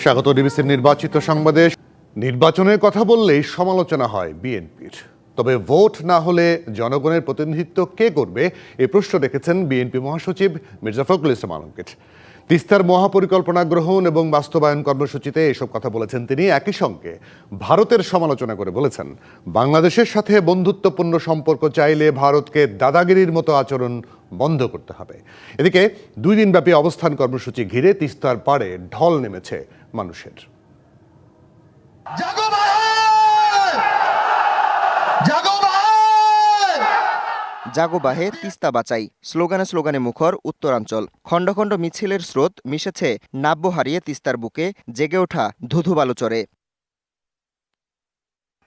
স্বাগত ডিবিসির নির্বাচিত সংবাদে। নির্বাচনের কথা বললেই সমালোচনা হয় বিএনপির, তবে ভোট না হলে জনগণের প্রতিনিধিত্ব কে করবে এ প্রশ্ন রেখেছেন বিএনপি মহাসচিব মির্জা ফখরুল ইসলাম আলমগীর। তিস্তার মহাপরিকল্পনা গ্রহণ এবং বাস্তবায়ন কর্মসূচিতে এসব কথা বলেছেন তিনি। একই সঙ্গে ভারতের সমালোচনা করে বলেছেন, বাংলাদেশের সাথে বন্ধুত্বপূর্ণ সম্পর্ক চাইলে ভারতকে দাদাগিরির মতো আচরণ বন্ধ করতে হবে। এদিকে 2 দিনব্যাপী অবস্থান কর্মসূচি ঘিরে তিস্তার পাড়ে ঢল নেমেছে মানুষের। জাগো বাহে তিস্তা বাঁচাই স্লোগানে স্লোগানে মুখর উত্তরাঞ্চল। খণ্ড খণ্ড মিছিলের স্রোত মিশেছে নাব্য হারিয়ে তিস্তার বুকে জেগে ওঠা ধুধু বালুচরে।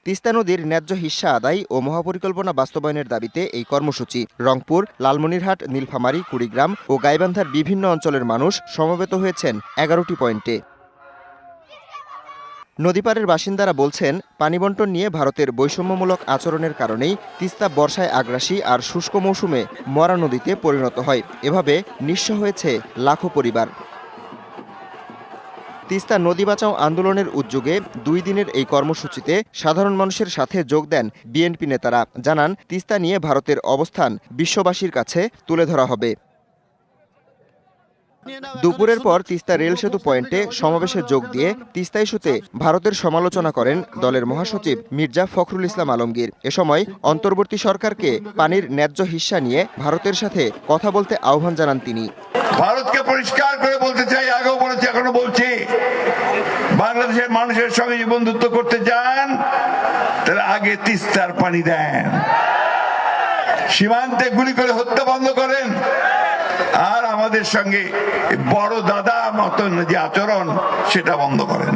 তিস্তা নদীর ন্যায্য হিস্যা আদায় ও মহাপরিকল্পনা বাস্তবায়নের দাবিতে এই কর্মসূচি। রংপুর, লালমনিরহাট, নীলফামারী, কুড়িগ্রাম ও গাইবান্ধার বিভিন্ন অঞ্চলের মানুষ সমবেত হয়েছেন 11টি পয়েন্টে। নদীপাড়ের বাসিন্দারা বলছেন, পানি বণ্টন নিয়ে ভারতের বৈষম্যমূলক আচরণের কারণেই তিস্তা বর্ষায় আগ্রাসী আর শুষ্ক মৌসুমে মরা নদীতে পরিণত হয়। এভাবে নিঃস্ব হয়েছে লাখো পরিবার। তিস্তা নদী বাঁচাও আন্দোলনের উদ্যোগে 2 দিনের এই কর্মসূচিতে সাধারণ মানুষের সাথে যোগ দেন বিএনপি নেতারা। জানান, তিস্তা নিয়ে ভারতের অবস্থান বিশ্ববাসীর কাছে তুলে ধরা হবে। দুপুরের পর তিস্তা রেল সেতু পয়েন্টে সমাবেশে যোগ দিয়ে তিস্তা ইস্যুতে ভারতের সমালোচনা করেন দলের মহাসচিব মির্জা ফখরুল ইসলাম আলমগীর। এ সময় অন্তর্বর্তী সরকারকে পানির ন্যায্য হিস্যা নিয়ে ভারতের সাথে কথা বলতে আহ্বান জানান তিনি। ভারতকে পরিষ্কার করে বলতে চাই, আগেও বলেছি এখনো বলছি, বাংলাদেশের মানুষের সঙ্গে যে বন্ধুত্ব করতে চান তাহলে আগে তিস্তার পানি দেন, সীমান্তে গুলি করে হত্যা বন্ধ করেন, আর আমাদের সঙ্গে বড় দাদা মতন যে আচরণ সেটা বন্ধ করেন।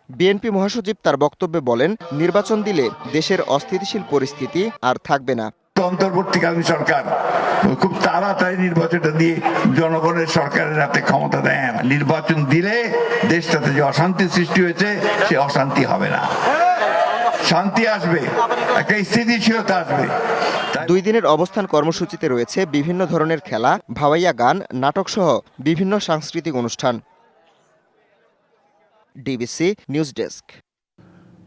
বিএনপি মহাসচিব তার বক্তব্যে বলেন, নির্বাচন দিলে দেশের অস্থিতিশীল পরিস্থিতি আর থাকবে না। অন্তর্বর্তীকালীন সরকার খুব তাড়াতাড়ি নির্বাচনটা দিয়ে জনগণের সরকারের হাতে ক্ষমতা দেন। নির্বাচন দিলে দেশটাতে যে অশান্তি সৃষ্টি হয়েছে সে অশান্তি হবে না, শান্তি আসবে, একটা স্থিতিশীলতা আসবে। 2 দিনের অবস্থান কর্মসূচিতে রয়েছে বিভিন্ন ধরনের খেলা, ভাওয়াইয়া গান, নাটক সহ বিভিন্ন সাংস্কৃতিক অনুষ্ঠান। DBC news desk.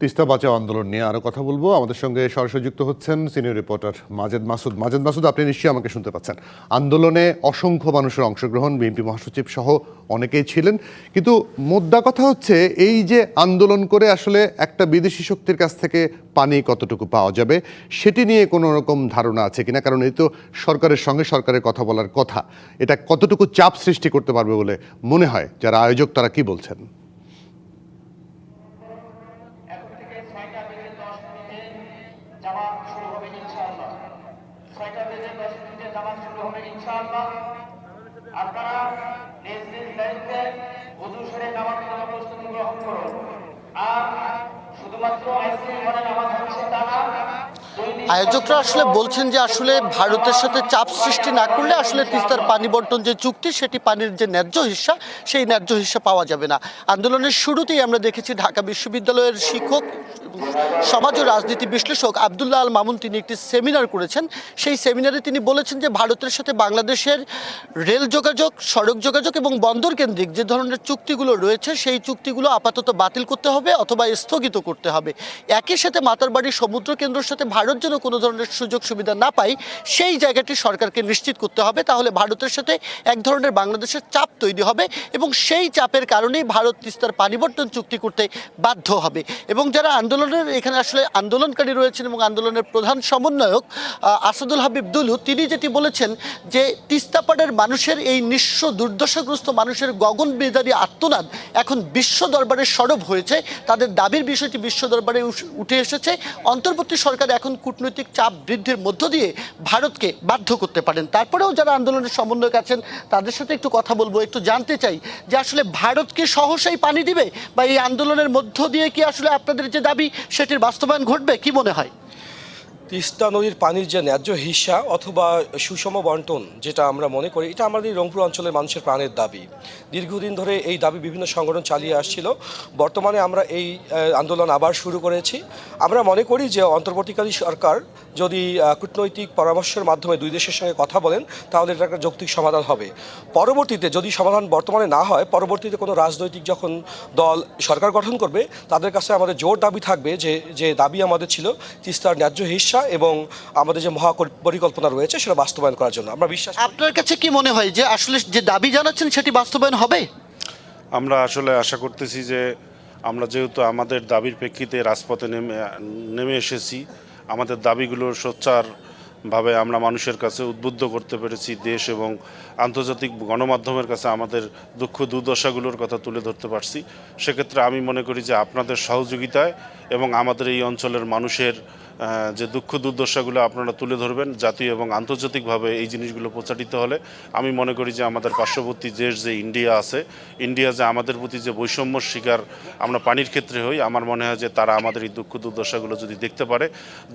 তিস্তা বাঁচাও আন্দোলন নিয়ে আরো কথা বলবো। আমাদের সঙ্গে সরাসরি যুক্ত হচ্ছেন সিনিয়র রিপোর্টার মাজেদ মাসুদ। মাজেদ মাসুদ, আপনি নিশ্চয়ই আমাকে শুনতে পাচ্ছেন। আন্দোলনে অসংখ্য মানুষের অংশগ্রহণ, বিএনপি মহাসচিব সহ অনেকেই ছিলেন, কিন্তু মোদ্দা কথা হচ্ছে এই যে আন্দোলন করে আসলে একটা বিদেশি শক্তির কাছ থেকে পানি কতটুকু পাওয়া যাবে সেটি নিয়ে কোনো রকম ধারণা আছে কিনা? কারণ এই তো সরকারের সঙ্গে সরকারের কথা বলার কথা, এটা কতটুকু চাপ সৃষ্টি করতে পারবে বলে মনে হয়? যারা আয়োজক তারা কি বলছেন? আপনারা নিজ নিজ দায়িত্বে ওযু সেরে নামাজ পড়ার প্রস্তুতি গ্রহণ করুন। আর শুধুমাত্র আইসিএম ঘরে নামাজ হচ্ছে তা না। আয়োজকরা আসলে বলছেন যে আসলে ভারতের সাথে চাপ সৃষ্টি না করলে আসলে তিস্তার পানি বন্টন যে চুক্তি, সেটি পানির যে ন্যায্য হিস্যা, সেই ন্যায্য হিস্যা পাওয়া যাবে না। আন্দোলনের শুরুতেই আমরা দেখেছি ঢাকা বিশ্ববিদ্যালয়ের শিক্ষক, সমাজ ও রাজনীতি বিশ্লেষক আব্দুল্লাহ আল মামুন তিনি একটি সেমিনার করেছেন। সেই সেমিনারে তিনি বলেছেন যে ভারতের সাথে বাংলাদেশের রেল যোগাযোগ, সড়ক যোগাযোগ এবং বন্দর কেন্দ্রিক যে ধরনের চুক্তিগুলো রয়েছে সেই চুক্তিগুলো আপাতত বাতিল করতে হবে অথবা স্থগিত করতে হবে। একই সাথে মাতারবাড়ির সমুদ্র কেন্দ্রের সাথে ভারত যেন কোনো ধরনের সুযোগ সুবিধা না পায় সেই জায়গাটি সরকারকে নিশ্চিত করতে হবে। তাহলে ভারতের সাথে এক ধরনের বাংলাদেশের চাপ তৈরি হবে এবং সেই চাপের কারণেই ভারত তিস্তার পানি বন্টন চুক্তি করতে বাধ্য হবে। এবং যারা আন্দোলনের এখানে আসলে আন্দোলনকারী রয়েছেন এবং আন্দোলনের প্রধান সমন্বয়ক আসাদুল হাবিব দুলু, তিনি যেটি বলেছেন যে তিস্তাপাড়ের মানুষের এই নিঃস্ব দুর্দশাগ্রস্ত মানুষের গগনবিদারী আর্তনাদ এখন বিশ্ব দরবারে সরব হয়েছে। তাদের দাবির বিষয়টি বিশ্ব দরবারে উঠে এসেছে। অন্তর্বর্তী সরকার এখন কূটনৈতিক চাপ বৃদ্ধির মধ্য দিয়ে ভারতকে বাধ্য করতে পারেন। তারপরেও যারা আন্দোলনের সমন্বয়ক আছেন তাদের সাথে একটু কথা বলবো, একটু জানতে চাই যে আসলে ভারতকে সহসাই পানি দিবে বা এই আন্দোলনের মধ্য দিয়ে কি আসলে আপনাদের যে দাবি সেটির বাস্তবায়ন ঘটবে, কি মনে হয়? তিস্তা নদীর পানির যে ন্যায্য হিস্সা অথবা সুষম বন্টন, যেটা আমরা মনে করি, এটা আমাদের রংপুর অঞ্চলের মানুষের প্রাণের দাবি। দীর্ঘদিন ধরে এই দাবি বিভিন্ন সংগঠন চালিয়ে আসছিল। বর্তমানে আমরা এই আন্দোলন আবার শুরু করেছি। আমরা মনে করি যে অন্তর্বর্তীকালী সরকার যদি কূটনৈতিক পরামর্শের মাধ্যমে দুই দেশের সঙ্গে কথা বলেন, তাহলে এটা একটা যৌক্তিক সমাধান হবে। পরবর্তীতে যদি সমাধান বর্তমানে না হয়, পরবর্তীতে কোনো রাজনৈতিক যখন দল সরকার গঠন করবে, তাদের কাছে আমাদের জোর দাবি থাকবে যে দাবি আমাদের ছিল তিস্তার ন্যায্য হিস্সা এবং আমাদের যে পরিকল্পনা রয়েছে সেটা বাস্তবায়ন করার জন্য। আমরা বিশ্বাস করি। আপনার কাছে কি মনে হয় যে আসলে যে দাবি জানাচ্ছেন সেটি বাস্তবায়ন হবে? আমরা আসলে আশা করতেছি যে আমরা যেহেতু আমাদের দাবির প্রেক্ষিতে রাজপথে নেমে এসেছি, আমাদের দাবিগুলো সোচ্চারভাবে আমরা মানুষের কাছে উদ্বুদ্ধ করতে পেরেছি, দেশ এবং আন্তর্জাতিক গণমাধ্যমের কাছে আমাদের দুঃখ দুর্দশাগুলোর কথা তুলে ধরতে পারছি। সেক্ষেত্রে আমি মনে করি যে আপনাদের সহযোগিতায় এবং আমাদের এই অঞ্চলের মানুষের যে দুঃখ দুর্দশাগুলো আপনারা তুলে ধরবেন, জাতীয় এবং আন্তর্জাতিকভাবে এই জিনিসগুলো প্রচারিত হলে আমি মনে করি যে আমাদের পার্শ্ববর্তী দেশ যে ইন্ডিয়া যে আমাদের প্রতি যে বৈষম্যর শিকার আমরা পানির ক্ষেত্রে হই, আমার মনে হয় যে তারা আমাদের এই দুঃখ দুর্দশাগুলো যদি দেখতে পারে,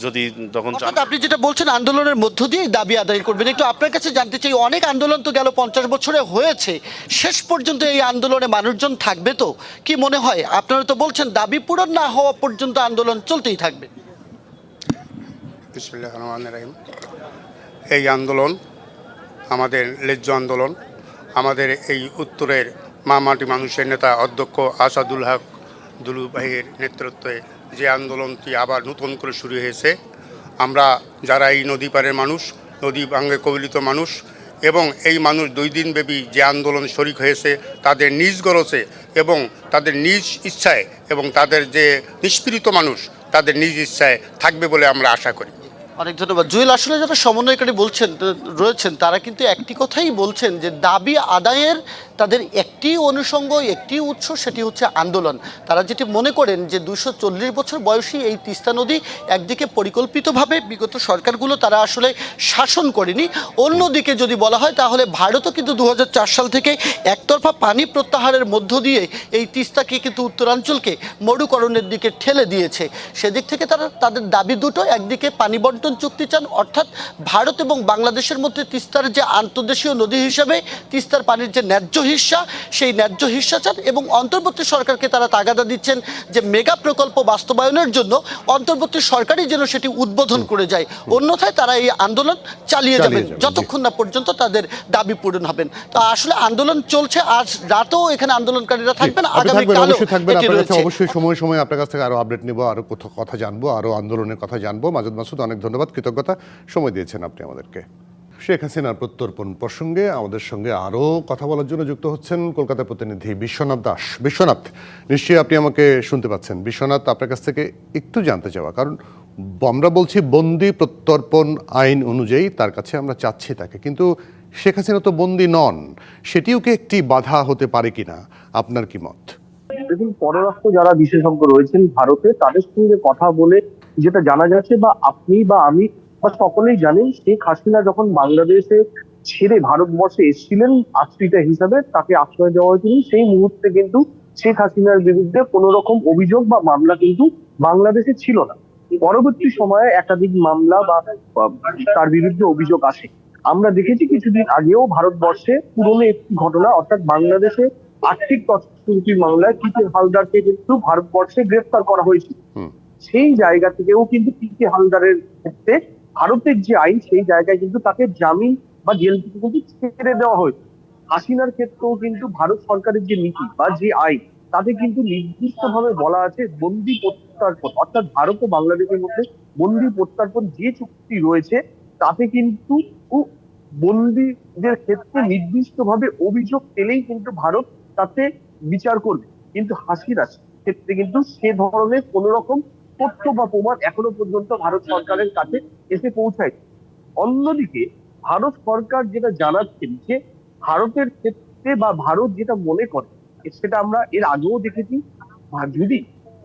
যদি তখন আপনি যেটা বলছেন আন্দোলনের মধ্য দিয়ে দাবি আদায় করবেন, একটু আপনার কাছে জানতে চাই, অনেক আন্দোলন তো গেল 50 বছরে হয়েছে, শেষ পর্যন্ত এই আন্দোলনে মানুষজন থাকবে তো? কি মনে হয়? আপনারা তো বলছেন দাবি পূরণ না হওয়া পর্যন্ত আন্দোলন চলতেই থাকবে। বিসমিল্লাহির রহমানির রহিম। এই আন্দোলন আমাদের ন্যায্য আন্দোলন। আমাদের এই উত্তরের মামাটি মানুষের নেতা অধ্যক্ষ আসাদুল হক দুলু ভাইয়ের নেতৃত্বে যে আন্দোলনটি আবার নতুন করে শুরু হয়েছে, আমরা যারা এই নদী পাড়ের মানুষ, নদী ভাঙ্গে কবলিত মানুষ এবং এই মানুষ 2 দিনব্যাপী যে আন্দোলন শরিক হয়েছে, তাদের নিজ গরজে এবং তাদের নিজ ইচ্ছায় এবং তাদের যে নিষ্পীড়িত মানুষ তাদের নিজ ইচ্ছায় থাকবে বলে আমরা আশা করি। অনেক ধন্যবাদ জুয়েল। আসলে যারা সমন্বয়কারী রয়েছেন তারা কিন্তু একটি কথাই বলছেন যে দাবি আদায়ের তাদের একটি অনুষঙ্গ, একটি উৎস, সেটি হচ্ছে আন্দোলন। তারা যেটি মনে করেন যে 240 বছর বয়সী এই তিস্তা নদী একদিকে পরিকল্পিতভাবে বিগত সরকারগুলো তারা আসলে শাসন করেনি, অন্যদিকে যদি বলা হয় তাহলে ভারতও কিন্তু 2004 সাল থেকে একতরফা পানি প্রত্যাহারের মধ্য দিয়ে এই তিস্তাকে কিন্তু উত্তরাঞ্চলকে মরুকরণের দিকে ঠেলে দিয়েছে। সেদিক থেকে তারা তাদের দাবি দুটো, একদিকে পানি বন্টন চুক্তি চান, অর্থাৎ ভারত এবং বাংলাদেশের মধ্যে তিস্তার যে আন্তর্দেশীয় নদী হিসাবে তিস্তার পানির যে ন্যায্য হিস্সা, সেই ন্যায্য হিস্সা চান, এবং অন্তর্বর্তী সরকারকে তারা তাগাদা দিচ্ছেন যে মেগা প্রকল্প বাস্তবায়নের জন্য অন্তর্বর্তী সরকারই যেন সেটি উদ্বোধন করে যায়, অন্যথায় তারা এই আন্দোলন চালিয়ে যাবেন যতক্ষণ না পর্যন্ত তাদের দাবি পূরণ হবেন। তো আসলে আন্দোলন চলছে, আজ রাতেও এখানে আন্দোলনকারীরা থাকবেন, আগামীকালও এটি রয়েছে। অবশ্যই সময় সময় আপনার কাছ থেকে আরো আপডেট নিব, আরো কথা জানবো, আরো আন্দোলনের কথা জানবো। মাজেদ মাসুদ, অনেক ধন্যবাদ, কৃতজ্ঞতা, সময় দিয়েছেন আপনি আমাদেরকে। শেখ হাসিনার প্রত্যর্পণ প্রসঙ্গে আমাদের সঙ্গে আরও কথা বলার জন্য যুক্ত হচ্ছেন কলকাতার প্রতিনিধি বিশ্বনাথ দাস। বিশ্বনাথ, নিশ্চয়ই আপনি আমাকে শুনতে পাচ্ছেন। বিশ্বনাথ, আপনার কাছ থেকে একটু জানতে চাওয়া, কারণ আমরা বলছি বন্দি প্রত্যর্পণ আইন অনুযায়ী তার কাছে আমরা চাচ্ছি তাকে, কিন্তু শেখ হাসিনা তো বন্দি নন, সেটিও কি একটি বাধা হতে পারে কিনা, আপনার কি মত? দেখুন, পররাষ্ট্র যারা বিশেষজ্ঞ রয়েছেন ভারতে, তাদের সঙ্গে কথা বলে যেটা জানা যাচ্ছে, বা আপনি বা আমি বা সকলেই জানেন, শেখ হাসিনা যখন বাংলাদেশে ছেড়ে ভারতবর্ষে এসেছিলেন আশ্রিতা হিসাবে, তাকে আশ্রয় দেওয়া হয়েছিল, সেই মুহূর্তে কিন্তু শেখ হাসিনার বিরুদ্ধে কোনো রকম অভিযোগ বা মামলা কিন্তু বাংলাদেশে ছিল না। পরবর্তী সময়ে একাধিক মামলা বা তার বিরুদ্ধে অভিযোগ আসে। আমরা দেখেছি কিছুদিন আগেও ভারতবর্ষে পুরনো একটি ঘটনা, অর্থাৎ বাংলাদেশে আর্থিক তছরুপি মামলায় পিকে হালদারকে কিন্তু ভারতবর্ষে গ্রেফতার করা হয়েছিল। সেই জায়গা থেকেও কিন্তু পিকে হালদারের ক্ষেত্রে ভারতের যে আইন, সেই জায়গায় কিন্তু তাকে জামিন বা জেল থেকে কিন্তু ছেড়ে দেওয়া হয়েছে। হাসিনার ক্ষেত্রেও কিন্তু ভারত সরকারের যে নীতি বা যে আইন, তাতে কিন্তু নির্দিষ্টভাবে বলা আছে বন্দি প্রত্যর্পণ, অর্থাৎ ভারত ও বাংলাদেশের মধ্যে বন্দি প্রত্যর্পণ যে চুক্তি রয়েছে, তাতে কিন্তু বন্দীদের ক্ষেত্রে নির্দিষ্টভাবে অভিযোগ পেলেই কিন্তু ভারত তাতে বিচার করবে। কিন্তু হাসিনার ক্ষেত্রে কিন্তু সে ধরনের কোন রকম তথ্য বা প্রমাণ এখনো পর্যন্ত ভারত সরকারের কাছে এসে পৌঁছায়। অন্যদিকে ভারত সরকার যেটা জানাচ্ছেন যে ভারতের ক্ষেত্রে বা ভারত যেটা মনে করে, সেটা আমরা এর আগেও দেখেছি, যদি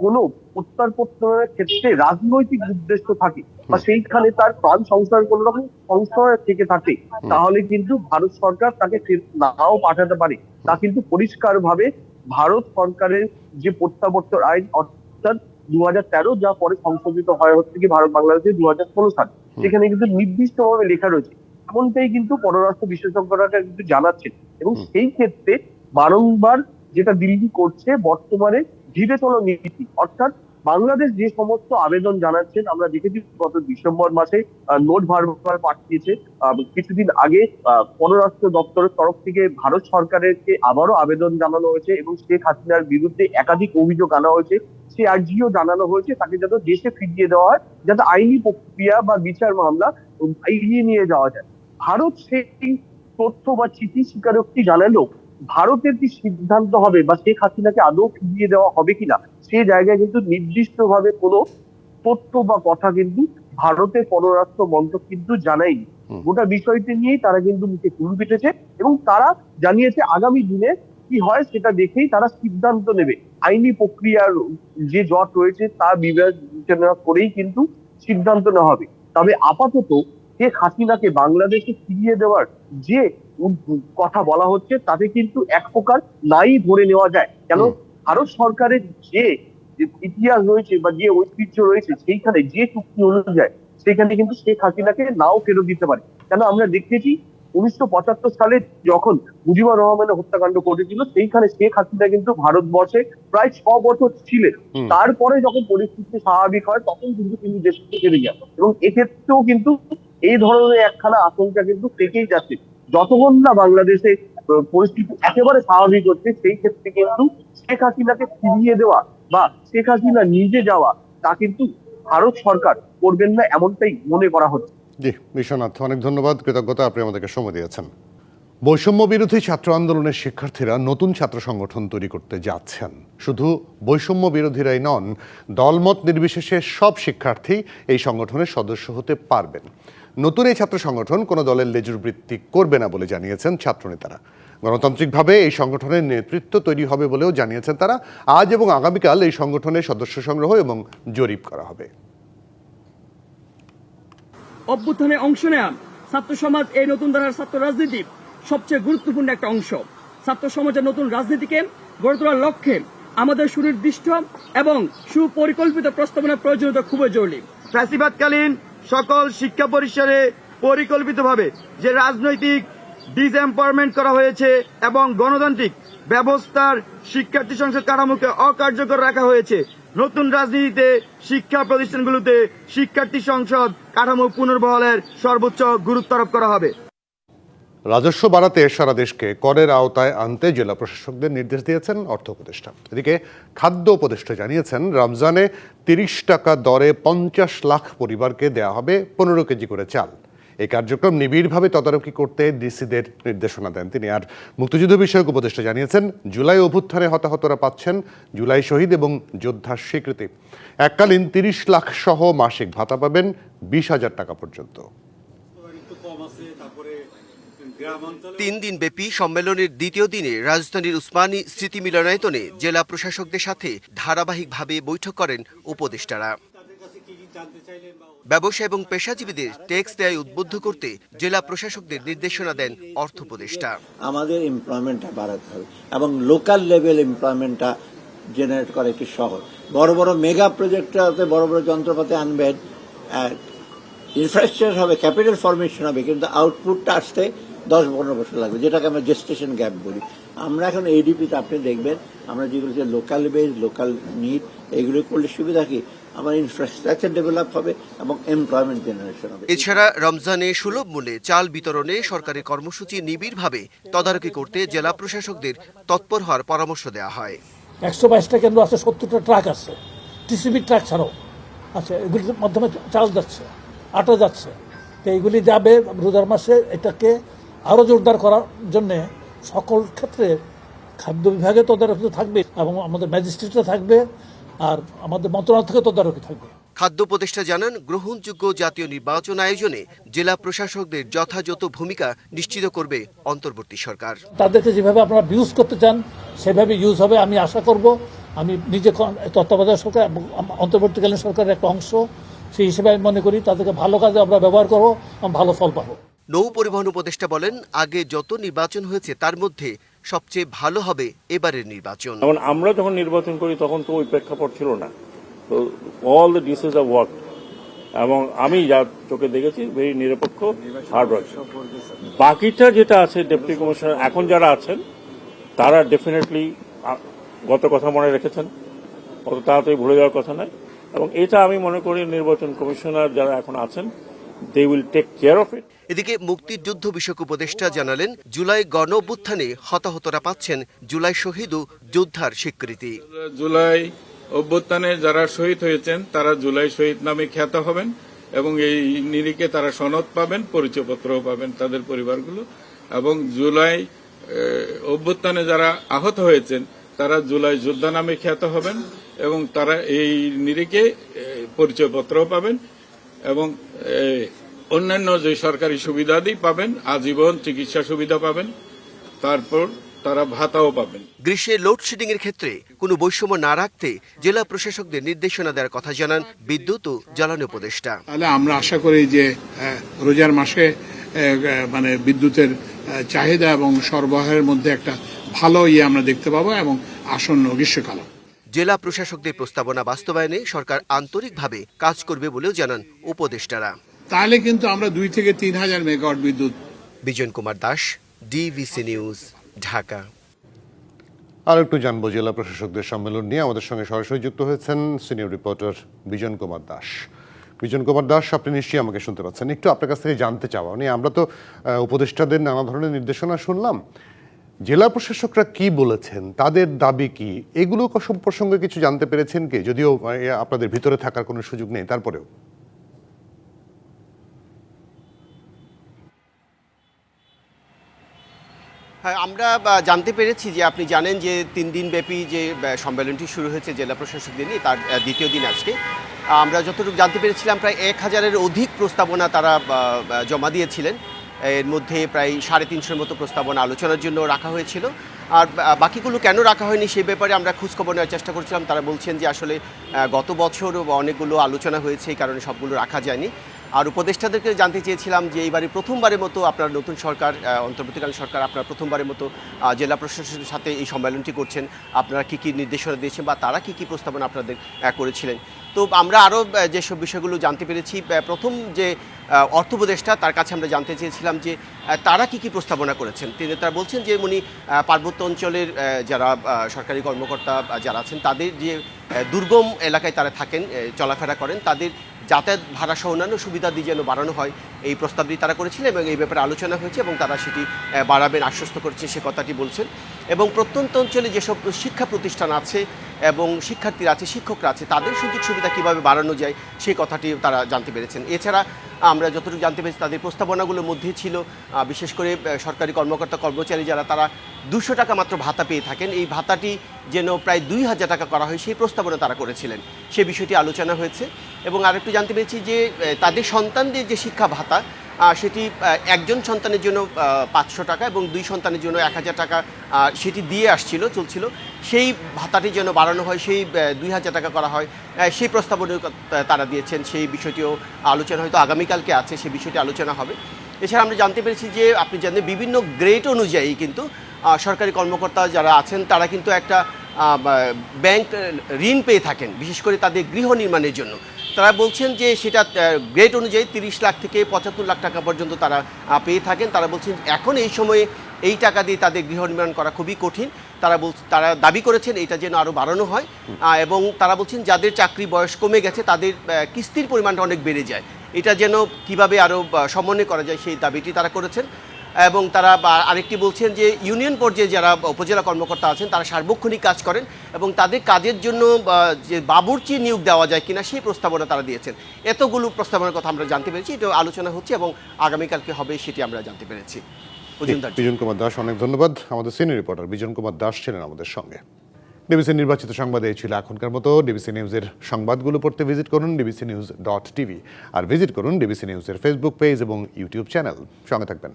কোনো প্রত্যর্পণের ক্ষেত্রে রাজনৈতিক উদ্দেশ্য থাকে বা সেইখানে তার প্রাণ সংশয়ের কোন রকম সংশয় থেকে থাকে, তাহলে কিন্তু ভারত সরকার তাকে নাও পাঠাতে পারে। তা কিন্তু পরিষ্কার ভাবে ভারত সরকারের যে প্রত্যাবর্তন আইন, অর্থাৎ 2013, যা পরে সংশোধিত হয় হচ্ছে কি ভারত বাংলাদেশে 2016 সালে। সেখানে কিন্তু নির্দিষ্টভাবে লেখা রয়েছে, এমনটাই কিন্তু পররাষ্ট্র বিশেষজ্ঞরা কিন্তু জানাচ্ছেন। এবং সেই ক্ষেত্রে বারংবার যেটা দিল্লি করছে বর্তমানে ধীরে চলো নীতি, অর্থাৎ বাংলাদেশ যে সমস্ত আবেদন জানাচ্ছেন, আমরা দেখেছি গত ডিসেম্বর মাসে নোট বারবার পাঠিয়েছে। কিছুদিন আগে পররাষ্ট্র দপ্তরের তরফ থেকে ভারত সরকারকে আবারও আবেদন জানানো হয়েছে এবং শেখ হাসিনার বিরুদ্ধে একাধিক অভিযোগ আনা হয়েছে। সে আর্জিও জানানো হয়েছে তাকে যাতে দেশে ফিরিয়ে দেওয়া হয়, যাতে আইনি প্রক্রিয়া বা বিচার মামলা এগিয়ে নিয়ে যাওয়া যায়। ভারত সেই তথ্য বা চিঠি স্বীকারোক্তি জানালো, ভারতের কি সিদ্ধান্ত হবে বা শেখ হাসিনাকে আদৌ ফিরিয়ে দেওয়া হবে কিনা সেই জায়গায় কিন্তু নির্দিষ্টভাবে কোনো তথ্য বা কথা কিন্তু ভারতের পররাষ্ট্র মন্ত্রক কিন্তু জানায়নি। গোটা বিষয়টি নিয়েই তারা কিন্তু মুখে কুল পিটেছে এবং তারা জানিয়েছে আগামী দিনে কি হয় সেটা দেখেই তারা সিদ্ধান্ত নেবে। আইনি প্রক্রিয়ার যে জট রয়েছে তা বিবেচনা করেই কিন্তু সিদ্ধান্ত নেওয়া হবে। তবে আপাতত শেখ হাসিনাকে বাংলাদেশে ফিরিয়ে দেওয়ার যে কথা বলা হচ্ছে তাতে কিন্তু এক প্রকার নাই ধরে নেওয়া যায়। কেন, ভারত সরকারের যে ইতিহাস রয়েছে বা যে ঐতিহ্য রয়েছে সেইখানে যে চুক্তি অনুযায়ী সেখানে কিন্তু শেখ হাসিনাকে নাও ফেরত দিতে পারে। কেন, আমরা দেখেছি 1975 সালে যখন মুজিবুর রহমানের হত্যাকাণ্ড ঘটেছিল সেইখানে শেখ হাসিনা কিন্তু ভারতবর্ষে প্রায় 6 বছর ছিলেন। তারপরে যখন পরিস্থিতি স্বাভাবিক হয় তখন কিন্তু তিনি দেশ থেকে ফিরে যান। এবং এক্ষেত্রেও কিন্তু এই ধরনের একখানা আশঙ্কা কিন্তু থেকেই যাচ্ছে। যতক্ষণ না বাংলাদেশে পরিস্থিতি একেবারে স্বাভাবিক হচ্ছে সেই ক্ষেত্রে কিন্তু শেখ হাসিনাকে ফিরিয়ে দেওয়া বা শেখ হাসিনা নিজে যাওয়া তা কিন্তু ভারত সরকার করবেন না, এমনটাই মনে করা হচ্ছে। জি বিশ্বনাথ, অনেক ধন্যবাদ, কৃতজ্ঞতা, আপনি আমাদেরকে সময় দিয়েছেন। বৈষম্য বিরোধী ছাত্র আন্দোলনের শিক্ষার্থীরা নতুন ছাত্র সংগঠন তৈরি করতে যাচ্ছেন। শুধু বৈষম্য বিরোধীরাই নন, দলমত নির্বিশেষে সব শিক্ষার্থী এই সংগঠনের সদস্য হতে পারবেন। নতুন এই ছাত্র সংগঠন কোনো দলের লেজুর বৃত্তি করবে না বলে জানিয়েছেন ছাত্রনেতারা। গণতান্ত্রিকভাবে এই সংগঠনের নেতৃত্ব তৈরি হবে বলেও জানিয়েছেন তারা। আজ এবং আগামীকাল এই সংগঠনের সদস্য সংগ্রহ এবং জরিপ করা হবে। অভ্যুত্থানে অংশ নেয়া ছাত্র সমাজ এই নতুন ধারার ছাত্র রাজনীতির সবচেয়ে গুরুত্বপূর্ণ একটা অংশ। ছাত্র সমাজের নতুন রাজনীতিকে গড়ে তোলার লক্ষ্যে আমাদের সুনির্দিষ্ট এবং সুপরিকল্পিত প্রস্তাবনার প্রয়োজনীয়তা খুবই জরুরি। ফ্যাসিবাদকালীন সকল শিক্ষা পরিসরে পরিকল্পিতভাবে যে রাজনৈতিক ডিসএম্পাওয়ারমেন্ট করা হয়েছে এবং গণতান্ত্রিক ব্যবস্থার শিক্ষার্থী সংসদ কাঠামোকে অকার্যকর রাখা হয়েছে, নতুন রাজনীতিতে শিক্ষা প্রতিষ্ঠানগুলোতে শিক্ষার্থী সংসদ কাঠামো পুনর্বহালের সর্বোচ্চ গুরুত্ব আরোপ করা হবে। রাজস্ব বাড়াতে সারা দেশকে করের আওতায় আনতে জেলা প্রশাসকদের নির্দেশ দিয়েছেন অর্থ উপদেষ্টা। এদিকে খাদ্য উপদেষ্টা জানিয়েছেন রমজানে 30 টাকা দরে 50 লাখ পরিবারকে দেয়া হবে 15 কেজি করে চাল। এই কার্যক্রম নিবিড়ভাবে তদারকি করতে ডিসিদের নির্দেশনা দেন তিনি। আর মুক্তিযুদ্ধ বিষয়ক উপদেষ্টা জানিয়েছেন জুলাই অভ্যুত্থানে হতাহতরা পাচ্ছেন জুলাই শহীদ এবং যোদ্ধার স্বীকৃতি। এককালীন 30 লাখ সহ মাসিক ভাতা পাবেন 20,000 টাকা পর্যন্ত। 3 দিনব্যাপী সম্মেলনের দ্বিতীয় দিনে রাজধানীর উসমানী স্মৃতি মিলনায়তনে জেলা প্রশাসকদের সাথে ধারাবাহিকভাবে বৈঠক করেন উপদেষ্টারা। ব্যবসা এবং পেশাজীবীদের ট্যাক্স দেয় উদ্বুদ্ধ করতে জেলা প্রশাসকদের নির্দেশনা দেন অর্থ উপদেষ্টা। আমাদের এমপ্লয়মেন্টটা বাড়াতে হবে এবং লোকাল লেভেল এমপ্লয়মেন্টটা জেনারেট করা একটু সহজ। বড় বড় মেগা প্রজেক্টটাতে বড় বড় যন্ত্রপাতি আনবেন, ইনফ্রাস্ট্রাকচার হবে, ক্যাপিটাল ফরমেশন হবে, কিন্তু আউটপুটটা আসতে 10-15 বছর লাগবে, যেটাকে আমরা জেস্টেশন গ্যাপ বলি। আমরা এখন এডিপিতে আপনি দেখবেন আমরা যেগুলো যে লোকাল বেজ, লোকাল নিড, এগুলো করলে সুবিধা কি আমার ইনফ্রাস্ট্রাকচার ডেভেলপ হবে এবং এমপ্লয়মেন্ট জেনারেশন হবে। এছাড়া রমজানে সুলভ মূল্যে চাল বিতরণে সরকারি কর্মসূচি নিবিড়ভাবে তদারকি করতে জেলা প্রশাসকদের তৎপর হওয়ার পরামর্শ দেওয়া হয়। 122টা কেন্দ্র আছে, 70টা ট্রাক আছে, টিসিবি ট্রাক ছাড়াও আছে, এগুলির মাধ্যমে চাল যাচ্ছে, আটা যাচ্ছে। তো এইগুলি যাবে রোজার মাসে। এটাকে আরও জোরদার করার জন্য সকল ক্ষেত্রে খাদ্য বিভাগে তদারকি থাকবে এবং আমাদের ম্যাজিস্ট্রেটরা থাকবে আর আমাদের মন্ত্রণালয় থেকে তদারকি থাকবে। খাদ্য উপদেষ্টা জানান গ্রহণযোগ্য জাতীয় নির্বাচন আয়োজনে জেলা প্রশাসকদের যথাযথ ভূমিকা নিশ্চিত করবে অন্তর্বর্তী সরকার। তাদেরকে যেভাবে আপনারা ইউজ করতে চান সেভাবে ইউজ হবে আমি আশা করব। আমি নিজে তত্ত্বাবধায়ক সরকার এবং অন্তর্বর্তীকালীন সরকারের একটা অংশ, সেই হিসেবে আমি মনে করি তাদেরকে ভালো কাজে আমরা ব্যবহার করবো, ভালো ফল পাবো। নৌ পরিবহন উপদেষ্টা বলেন আগে যত নির্বাচন হয়েছে তার মধ্যে সবচেয়ে ভালো হবে এবারের নির্বাচন। আমরা যখন নির্বাচন করি তখন তো ওই প্রেক্ষাপট ছিল না, তো অল দ্য ডিসিস অফ ওয়ার্ক, এবং আমি যা চোখে দেখেছি ভেরি নিরপেক্ষ হার্ড ওয়ার্ক। বাকিটা যেটা আছে ডেপুটি কমিশনার এখন যারা আছেন তারা ডেফিনেটলি গত কথা মনে রেখেছেন, অত তাড়াতাড়ি ভুলে যাওয়ার কথা নয়, এবং এটা আমি মনে করি নির্বাচন কমিশনার যারা এখন আছেন they will take care of it. এদিকে মুক্তিযুদ্ধ বিষয়ক উপদেষ্টা জানালেন, জুলাই গণ অভ্যুত্থানে হতাহতরা পাচ্ছেন জুলাই শহীদ ও যোদ্ধার স্বীকৃতি। জুলাই অভ্যুত্থানে যারা শহীদ হয়েছেন তারা জুলাই শহীদ নামে খ্যাত হবেন এবং এই নিরিখে তারা সনদ পাবেন, পরিচয়পত্রও পাবেন তাদের পরিবারগুলো, এবং জুলাই অভ্যুত্থানে যারা আহত হয়েছেন তারা জুলাই যোদ্ধা নামে খ্যাত হবেন এবং তারা এই নিরিখে পরিচয়পত্রও পাবেন এবং অন্যান্য যে সরকারি সুবিধাদি পাবেন, আজীবন চিকিৎসা সুবিধা পাবেন, তারপর তারা ভাতাও পাবেন। গ্রীষ্মে লোডশেডিং এর ক্ষেত্রে কোনো বৈষম্য না রাখতে জেলা প্রশাসকদের নির্দেশনা দেওয়ার কথা জানান বিদ্যুৎ ও জ্বালানি উপদেষ্টা। তাহলে আমরা আশা করি যে রোজার মাসে মানে বিদ্যুতের চাহিদা এবং সরবরাহের মধ্যে একটা ভালো আমরা দেখতে পাবো এবং আসন্ন গ্রীষ্মকাল। জেলা প্রশাসকদের প্রস্তাবনা বাস্তবায়নে সরকার আন্তরিকভাবে কাজ করবে বলেও জানান উপদেষ্টারা। তাহলে কিন্তু আমরা 2 থেকে 3 হাজার মেগাওয়াট বিদ্যুৎ। Bijan Kumar Das, DVC news, Dhaka. আর একটু জানবো জেলা প্রশাসকদের সম্মেলন নিয়ে। আমাদের সঙ্গে সরাসরি যুক্ত হয়েছেন সিনিয়র রিপোর্টার বিজন কুমার দাস। বিজন কুমার দাস, আপনি নিশ্চয়ই আমাকে শুনতে পাচ্ছেন। একটু আপনার কাছ থেকে জানতে চাওয়া নিয়ে, আমরা তো উপদেষ্টাদের নানা ধরনের নির্দেশনা শুনলাম, জেলা প্রশাসকরা কি বলেছেন, তাদের দাবি কি, এগুলো প্রসঙ্গে কিছু জানতে পেরেছেন কি? যদিও আপনাদের ভিতরে থাকার কোনো সুযোগ নেই, তারপরেও। হ্যাঁ, আমরা জানতে পেরেছি যে আপনি জানেন যে 3 দিন ব্যাপী যে সম্মেলনটি শুরু হয়েছে জেলা প্রশাসকদের নিয়ে, তার দ্বিতীয় দিন আজকে। আমরা যতটুকু জানতে পেরেছিলাম প্রায় 1000-এর অধিক প্রস্তাবনা তারা জমা দিয়েছিলেন। এর মধ্যে প্রায় 350-এর মতো প্রস্তাবনা আলোচনার জন্য রাখা হয়েছিল। আর বাকিগুলো কেন রাখা হয়নি সেই ব্যাপারে আমরা খোঁজখবর নেওয়ার চেষ্টা করছিলাম। তারা বলছেন যে আসলে গত বছর অনেকগুলো আলোচনা হয়েছে, এই কারণে সবগুলো রাখা যায়নি। আর উপদেষ্টাদেরকে জানতে চেয়েছিলাম যে এইবারে প্রথমবারের মতো আপনার নতুন সরকার, অন্তর্বর্তীকালীন সরকার, আপনারা প্রথমবারের মতো জেলা প্রশাসনের সাথে এই সম্মেলনটি করছেন, আপনারা কী কী নির্দেশনা দিয়েছেন বা তারা কী কী প্রস্তাবনা আপনাদের করেছিলেন। তো আমরা আরও যেসব বিষয়গুলো জানতে পেরেছি, প্রথম যে অর্থ উপদেষ্টা, তার কাছে আমরা জানতে চেয়েছিলাম যে তারা কী কী প্রস্তাবনা করেছেন। তারা বলছেন যে উনি পার্বত্য অঞ্চলের যারা সরকারি কর্মকর্তা যারা আছেন, তাদের যে দুর্গম এলাকায় তারা থাকেন, চলাফেরা করেন, তাদের যাতায়াত ভাড়া সহ অন্যান্য সুবিধাদি যেন বাড়ানো হয়, এই প্রস্তাবটি তারা করেছিলেন এবং এই ব্যাপারে আলোচনা হয়েছে এবং তারা সেটি বাড়াবেন আশ্বস্ত করছে, সে কথাটি বলছেন। এবং প্রত্যন্ত অঞ্চলে যেসব শিক্ষা প্রতিষ্ঠান আছে এবং শিক্ষার্থীরা আছে, শিক্ষকরা আছে, তাদের সুযোগ সুবিধা কীভাবে বাড়ানো যায় সেই কথাটি তারা জানতে পেরেছেন। এছাড়া আমরা যতটুকু জানতে পেরেছি তাদের প্রস্তাবনাগুলোর মধ্যে ছিল বিশেষ করে সরকারি কর্মকর্তা কর্মচারী যারা, তারা 200 টাকা মাত্র ভাতা পেয়ে থাকেন, এই ভাতাটি যেন প্রায় 2000 টাকা করা হয় সেই প্রস্তাবনা তারা করেছিলেন, সে বিষয়টি আলোচনা হয়েছে। এবং আরেকটু জানতে পেরেছি যে তাদের সন্তানদের যে শিক্ষা ভাতা, সেটি একজন সন্তানের জন্য 500 টাকা এবং 2 সন্তানের জন্য 1000 টাকা সেটি দিয়ে চলছিল, সেই ভাতাটি যেন বাড়ানো হয়, সেই 2000 টাকা করা হয়, সেই প্রস্তাবনা তারা দিয়েছেন। সেই বিষয়টিও আলোচনা হয়তো আগামীকালকে আছে, সেই বিষয়টি আলোচনা হবে। এছাড়া আমরা জানতে পেরেছি যে আপনি জানেন বিভিন্ন গ্রেড অনুযায়ী কিন্তু সরকারি কর্মকর্তা যারা আছেন তারা কিন্তু একটা ব্যাংক ঋণ পেয়ে থাকেন, বিশেষ করে তাদের গৃহ নির্মাণের জন্য। তারা বলছেন যে সেটা গ্রেড অনুযায়ী 30 লাখ থেকে 75 লাখ টাকা পর্যন্ত তারা পেয়ে থাকেন। তারা বলছেন এখন এই সময়ে এই টাকা দিয়ে তাদের গৃহ নির্মাণ করা খুবই কঠিন। তারা দাবি করেছেন এটা যেন আরও বাড়ানো হয় এবং তারা বলছেন যাদের চাকরি বয়স কমে গেছে তাদের কিস্তির পরিমাণটা অনেক বেড়ে যায়, এটা যেন কিভাবে আরও সমন্বয় করা যায় সেই দাবিটি তারা করেছেন। এবং তারা আরেকটি বলছেন যে ইউনিয়ন পর্যায়ে যারা উপজেলা কর্মকর্তা আছেন তারা সার্বক্ষণিক কাজ করেন এবং তাদের কাজের জন্য যে বাবুর্চি নিয়োগ দেওয়া যায় কিনা সেই প্রস্তাবনা তারা দিয়েছেন। এতগুলো প্রস্তাবনার কথা আমরা জানতে পেরেছি, এটা আলোচনা হচ্ছে এবং আগামীকালকে হবে সেটি আমরা জানতে পেরেছি। বিজন কুমার দাস, অনেক ধন্যবাদ। আমাদের সিনিয়র রিপোর্টার বিজন কুমার দাস ছিলেন আমাদের সঙ্গে। ডিবিসি নির্বাচিত সংবাদ এই ছিল এখনকার মতো। ডিবিসি নিউজের সংবাদগুলো পড়তে ভিজিট করুন dbcnews.tv আর ভিজিট করুন ডিবিসি নিউজের ফেসবুক পেজ এবং ইউটিউব চ্যানেল। সঙ্গে থাকবেন।